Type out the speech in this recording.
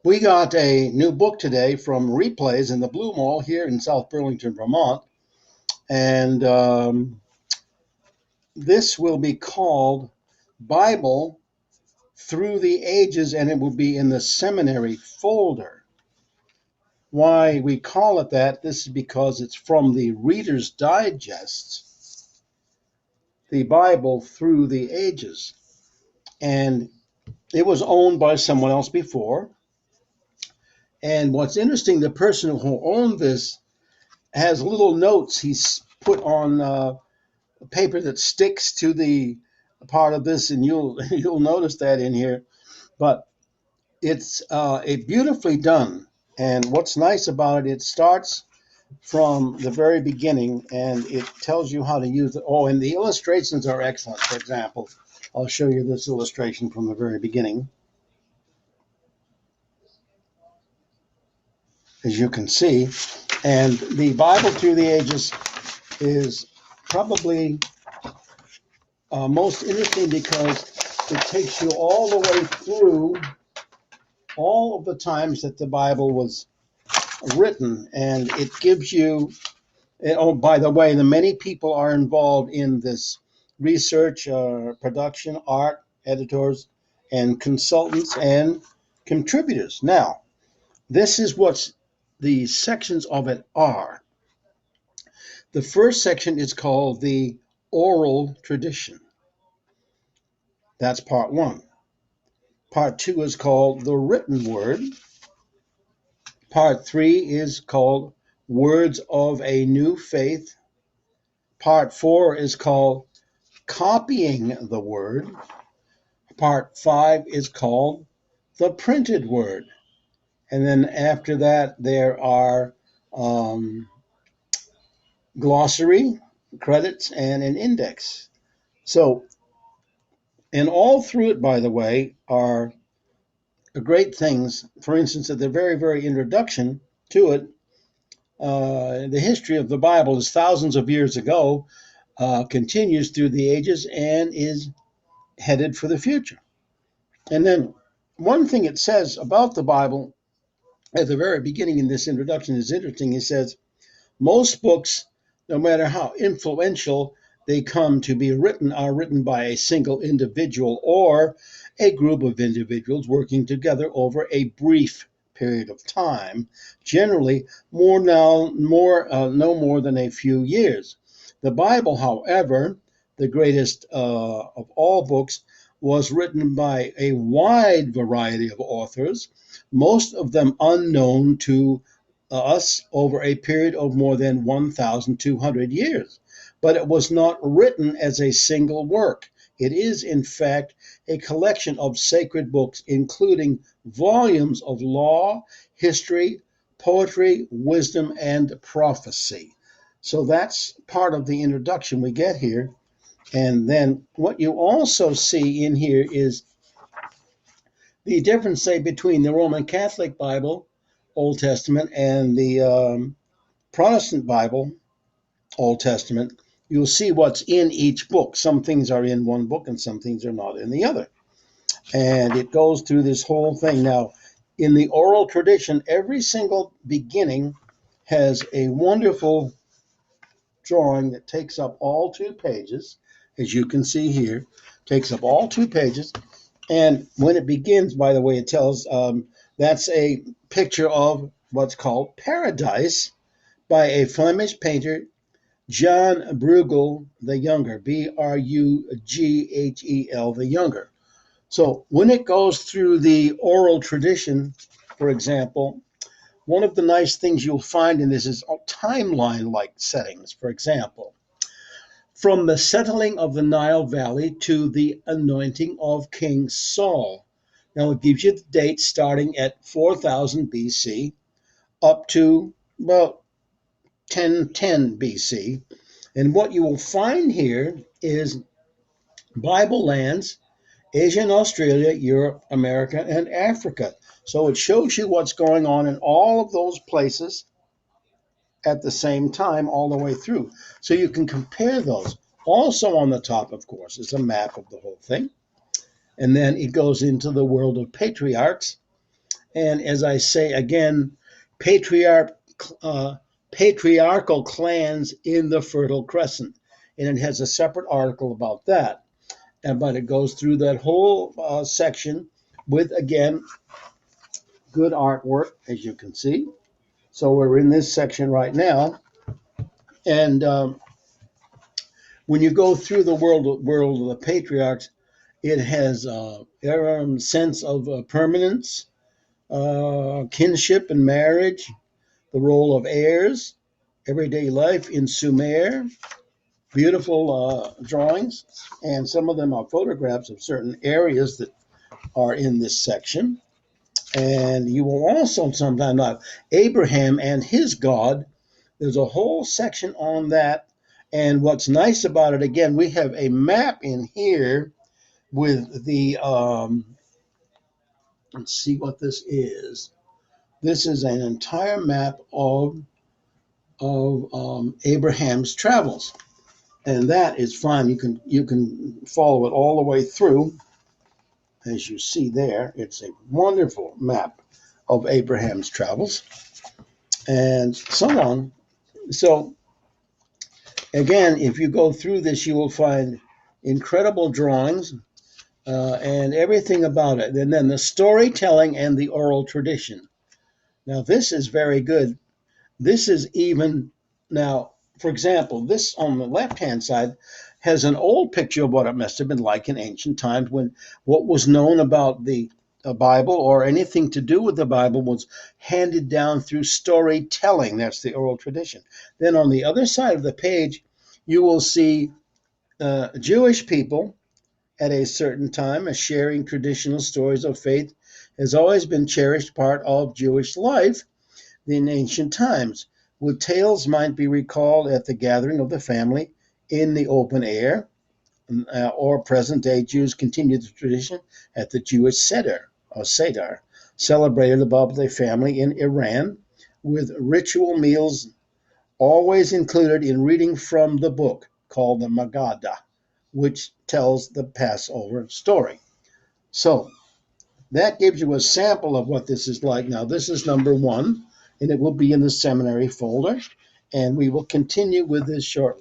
We got a new book today from Replays in the Blue Mall here in South Burlington, Vermont. And this will be called Bible Through the Ages, and it will be in the seminary folder. Why we call it that, this is because it's from the Reader's Digest, the Bible Through the Ages. And it was owned by someone else before. And what's interesting, the person who owned this has little notes he's put on paper that sticks to the part of this, and you'll notice that in here. But it's a beautifully done, and what's nice about it, it starts from the very beginning, and it tells you how to use it. Oh, and the illustrations are excellent. For example, I'll show you this illustration from the very beginning. As you can see, and the Bible Through the Ages is probably most interesting because it takes you all the way through all of the times that the Bible was written, and it gives you. Oh, by the way, the many people are involved in this research, production, art, editors, and consultants and contributors. Now, this is what the sections of it are. The first section is called the oral tradition. That's part one. Part two is called the written word. Part three is called words of a new faith. Part four is called copying the word. Part five is called the printed word. And then after that, there are glossary, credits, and an index. So, and all through it, by the way, are great things. For instance, at the very, very introduction to it, the history of the Bible is thousands of years ago, continues through the ages, and is headed for the future. And then one thing it says about the Bible at the very beginning in this introduction is interesting. It says, most books, no matter how influential they come to be written, are written by a single individual or a group of individuals working together over a brief period of time, generally no more than a few years. The Bible, however, the greatest of all books, was written by a wide variety of authors, most of them unknown to us over a period of more than 1,200 years. But it was not written as a single work. It is, in fact, a collection of sacred books, including volumes of law, history, poetry, wisdom, and prophecy. So that's part of the introduction we get here. And then what you also see in here is the difference, say, between the Roman Catholic Bible, Old Testament, and the Protestant Bible, Old Testament. You'll see what's in each book. Some things are in one book and some things are not in the other. And it goes through this whole thing. Now, in the oral tradition, every single beginning has a wonderful drawing that takes up all 2 pages, as you can see here, takes up all 2 pages. And when it begins, by the way, it tells that's a picture of what's called Paradise by a Flemish painter, John Bruegel the Younger, Brughel the Younger. So when it goes through the oral tradition, for example, one of the nice things you'll find in this is timeline-like settings. For example, from the settling of the Nile Valley to the anointing of King Saul. Now it gives you the date starting at 4000 BC up to about 1010 BC. And what you will find here is Bible lands, Asia and Australia, Europe, America, and Africa. So it shows you what's going on in all of those places at the same time all the way through. So you can compare those. Also on the top, of course, is a map of the whole thing. And then it goes into the world of patriarchs. And as I say again, patriarch, patriarchal clans in the Fertile Crescent. And it has a separate article about that. But it goes through that whole section with, again, good artwork, as you can see. So we're in this section right now. And when you go through the world of the patriarchs, it has a sense of permanence, kinship and marriage, the role of heirs, everyday life in Sumer, beautiful drawings, and some of them are photographs of certain areas that are in this section. And you will also sometimes have Abraham and his God. There's a whole section on that. And what's nice about it, again, we have a map in here with the, let's see what this is. This is an entire map of Abraham's travels, and that is fun. You can follow it all the way through, as you see there. It's a wonderful map of Abraham's travels, and so on. So again, if you go through this, you will find incredible drawings and everything about it, and then the storytelling and the oral tradition. Now, this is very good. This is even now, for example, this on the left-hand side has an old picture of what it must have been like in ancient times when what was known about the Bible or anything to do with the Bible was handed down through storytelling. That's the oral tradition. Then on the other side of the page, you will see Jewish people at a certain time as sharing traditional stories of faith has always been cherished part of Jewish life in ancient times, with tales might be recalled at the gathering of the family in the open air, or present-day Jews continue the tradition at the Jewish Seder, or Seder, celebrated above the family in Iran, with ritual meals always included in reading from the book called the Maggada, which tells the Passover story. So that gives you a sample of what this is like. Now, this is number one, and it will be in the seminary folder, and we will continue with this shortly.